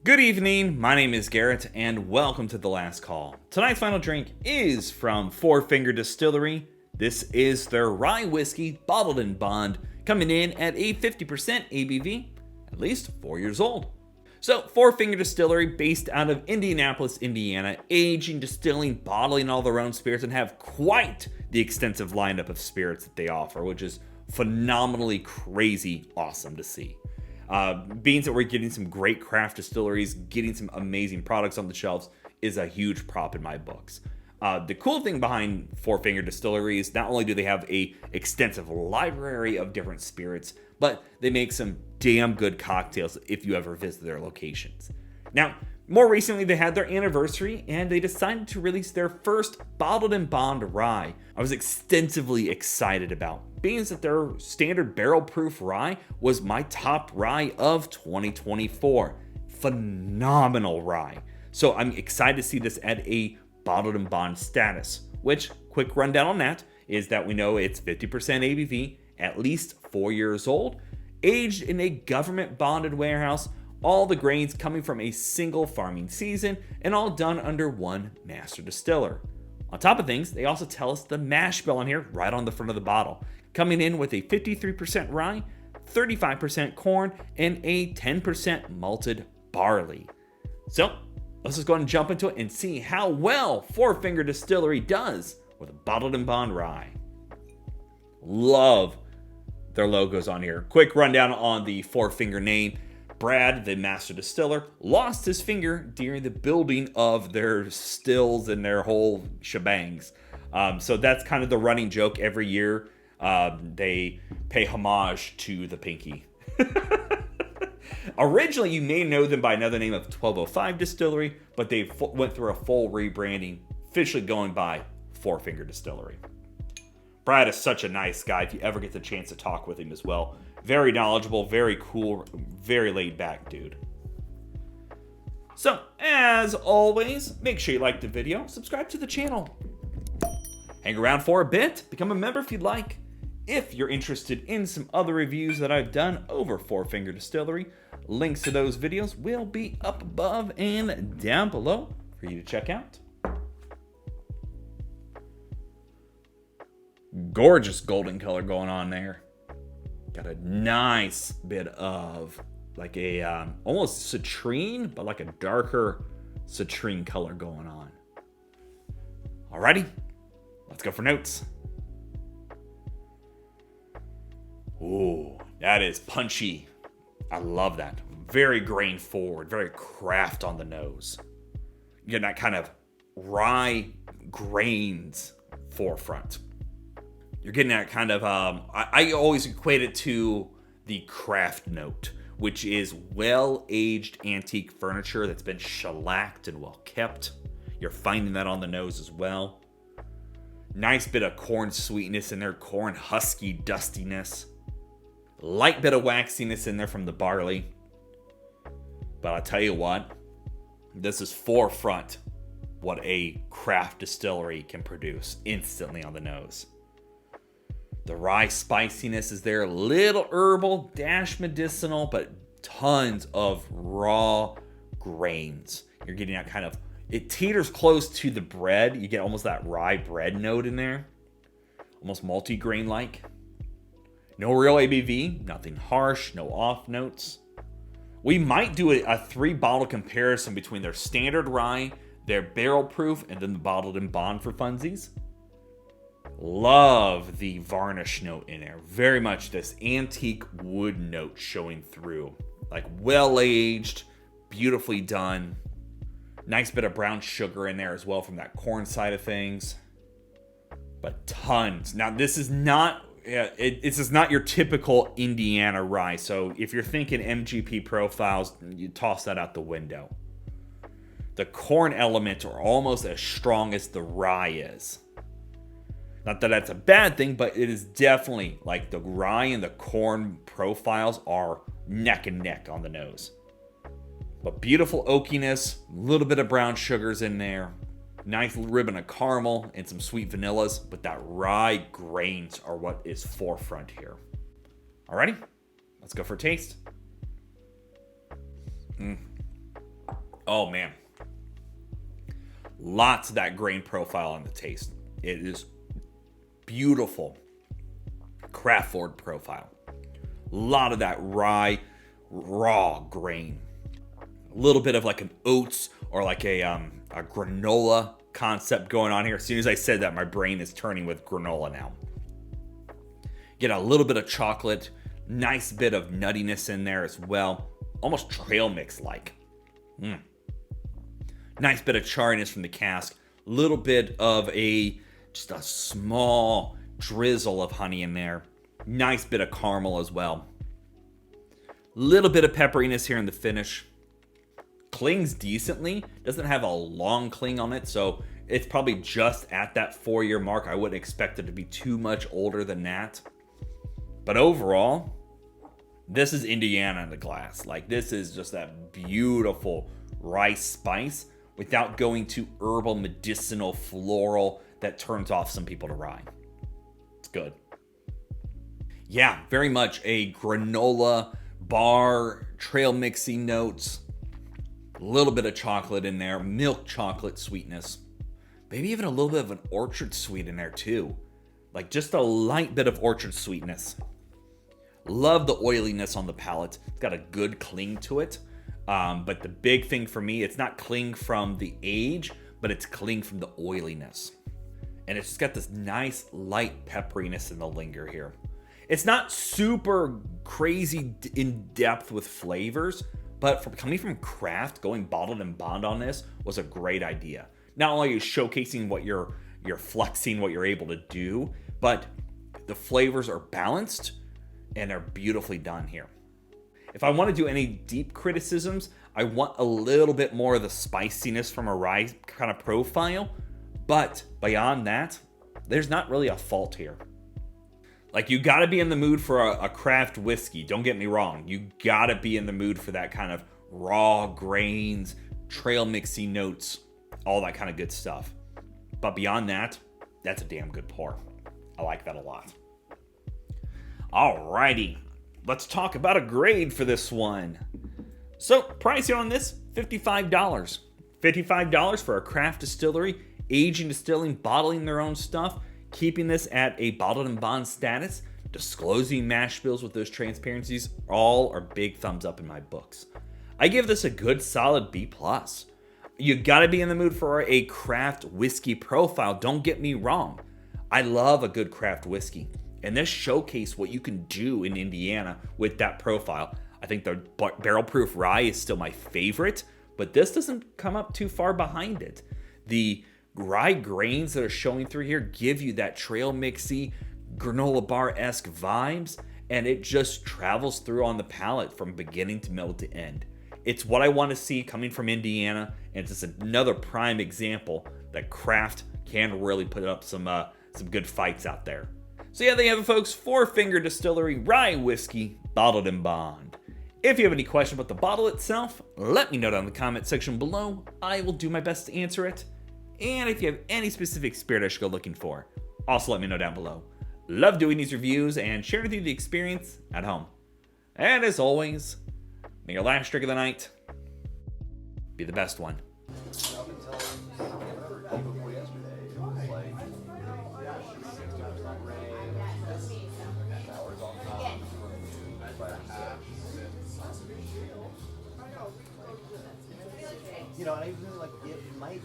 Good evening, my name is Garrett, and welcome to The Last Call. Tonight's final drink is from Forefinger Distillery. This is their Rye Whiskey Bottled in Bond, coming in at a 50% ABV, at least 4 years old. So, Forefinger Distillery, based out of Indianapolis, Indiana, aging, distilling, bottling all their own spirits, and have quite the extensive lineup of spirits that they offer, which is phenomenally crazy awesome to see. Being that we're getting some great craft distilleries, getting some amazing products on the shelves is a huge prop in my books. The cool thing behind Forefinger Distillery is not only do they have a extensive library of different spirits, but they make some damn good cocktails if you ever visit their locations. Now, more recently they had their anniversary and they decided to release their first Bottled in Bond Rye. I was extensively excited about, being that their standard Barrel Proof Rye was my top rye of 2024. Phenomenal rye. So I'm excited to see this at a Bottled in Bond status, which, quick rundown on that, is that we know it's 50% ABV, at least 4 years old, aged in a government bonded warehouse, all the grains coming from a single farming season, and all done under one master distiller. On top of things, they also tell us the mash bill on here right on the front of the bottle, coming in with a 53% rye, 35% corn, and a 10% malted barley. So, let's just go ahead and jump into it and see how well Forefinger Distillery does with a Bottled in Bond Rye. Love their logos on here. Quick rundown on the Forefinger name. Brad, the master distiller, lost his finger during the building of their stills and their whole shebangs. So that's kind of the running joke every year. They pay homage to the pinky. Originally, you may know them by another name of 1205 Distillery, but they went through a full rebranding, officially going by Forefinger Distillery. Brad is such a nice guy if you ever get the chance to talk with him as well. Very knowledgeable, very cool, very laid back dude. So, as always, make sure you like the video, subscribe to the channel. Hang around for a bit, become a member if you'd like. If you're interested in some other reviews that I've done over Forefinger Distillery, links to those videos will be up above and down below for you to check out. Gorgeous golden color going on there. Got a nice bit of like a almost citrine, but like a darker citrine color going on. Alrighty, let's go for notes. Ooh, that is punchy. I love that. Very grain forward, very craft on the nose. You get that kind of rye grains forefront. You're getting that kind of, I always equate it to the craft note, which is well-aged antique furniture that's been shellacked and well kept. You're finding that on the nose as well. Nice bit of corn sweetness in there, corn husky dustiness. Light bit of waxiness in there from the barley. But I'll tell you what, this is forefront what a craft distillery can produce instantly on the nose. The rye spiciness is there, a little herbal, dash medicinal, but tons of raw grains. You're getting that kind of, it teeters close to the bread. You get almost that rye bread note in there. Almost multi-grain-like. No real ABV, nothing harsh, no off notes. We might do a 3-bottle comparison between their standard rye, their barrel proof, and then the Bottled in Bond for funsies. Love the varnish note in there. Very much this antique wood note showing through. Like well-aged, beautifully done. Nice bit of brown sugar in there as well from that corn side of things. But tons. Now this is not this is not your typical Indiana rye. So if you're thinking MGP profiles, you toss that out the window. The corn elements are almost as strong as the rye is. Not that that's a bad thing, but it is definitely like the rye and the corn profiles are neck and neck on the nose. But beautiful oakiness, a little bit of brown sugars in there, nice ribbon of caramel and some sweet vanillas, but that rye grains are what is forefront here. Alrighty, let's go for a taste. Oh man. Lots of that grain profile on the taste. It is beautiful craft forward profile. A lot of that rye raw grain. A little bit of like an oats or like a granola concept going on here. As soon as I said that, my brain is turning with granola now. Get a little bit of chocolate, nice bit of nuttiness in there as well. Almost trail mix like. Nice bit of charriness from the cask. Little bit of just a small drizzle of honey in there. Nice bit of caramel as well. Little bit of pepperiness here in the finish. Clings decently. Doesn't have a long cling on it, so it's probably just at that 4-year mark. I wouldn't expect it to be too much older than that. But overall, this is Indiana in the glass. Like, this is just that beautiful rice spice without going too herbal, medicinal, floral that turns off some people to rye. It's good. Yeah, very much a granola, bar, trail mixy notes. A little bit of chocolate in there, milk chocolate sweetness. Maybe even a little bit of an orchard sweet in there too. Like just a light bit of orchard sweetness. Love the oiliness on the palate. It's got a good cling to it. But the big thing for me, it's not cling from the age, but it's cling from the oiliness. And it's just got this nice light pepperiness in the linger here. It's not super crazy in depth with flavors, but coming from craft, going bottled and bond on this was a great idea. Not only are you showcasing what you're flexing, what you're able to do, but the flavors are balanced and are beautifully done here. If I want to do any deep criticisms, I want a little bit more of the spiciness from a rye kind of profile, but beyond that, there's not really a fault here. Like, you gotta be in the mood for a craft whiskey. Don't get me wrong. You gotta be in the mood for that kind of raw grains, trail mixy notes, all that kind of good stuff. But beyond that, that's a damn good pour. I like that a lot. Alrighty, let's talk about a grade for this one. So, pricing on this, $55. $55 for a craft distillery, aging, distilling, bottling their own stuff, keeping this at a bottled and bond status, disclosing mash bills with those transparencies, all are big thumbs up in my books. I give this a good solid B+. You gotta be in the mood for a craft whiskey profile, don't get me wrong. I love a good craft whiskey, and this showcased what you can do in Indiana with that profile. I think the Barrel Proof Rye is still my favorite, but this doesn't come up too far behind it. The rye grains that are showing through here give you that trail mixy, granola bar-esque vibes, and it just travels through on the palate from beginning to middle to end. It's what I want to see coming from Indiana, and it's just another prime example that craft can really put up some good fights out there. So yeah, there you have it, folks. Forefinger Distillery Rye Whiskey Bottled and Bond. If you have any questions about the bottle itself, let me know down in the comment section below. I will do my best to answer it. And if you have any specific spirit I should go looking for, also let me know down below. Love doing these reviews and sharing with you the experience at home. And as always, may your last drink of the night be the best one. You know, and I even like it might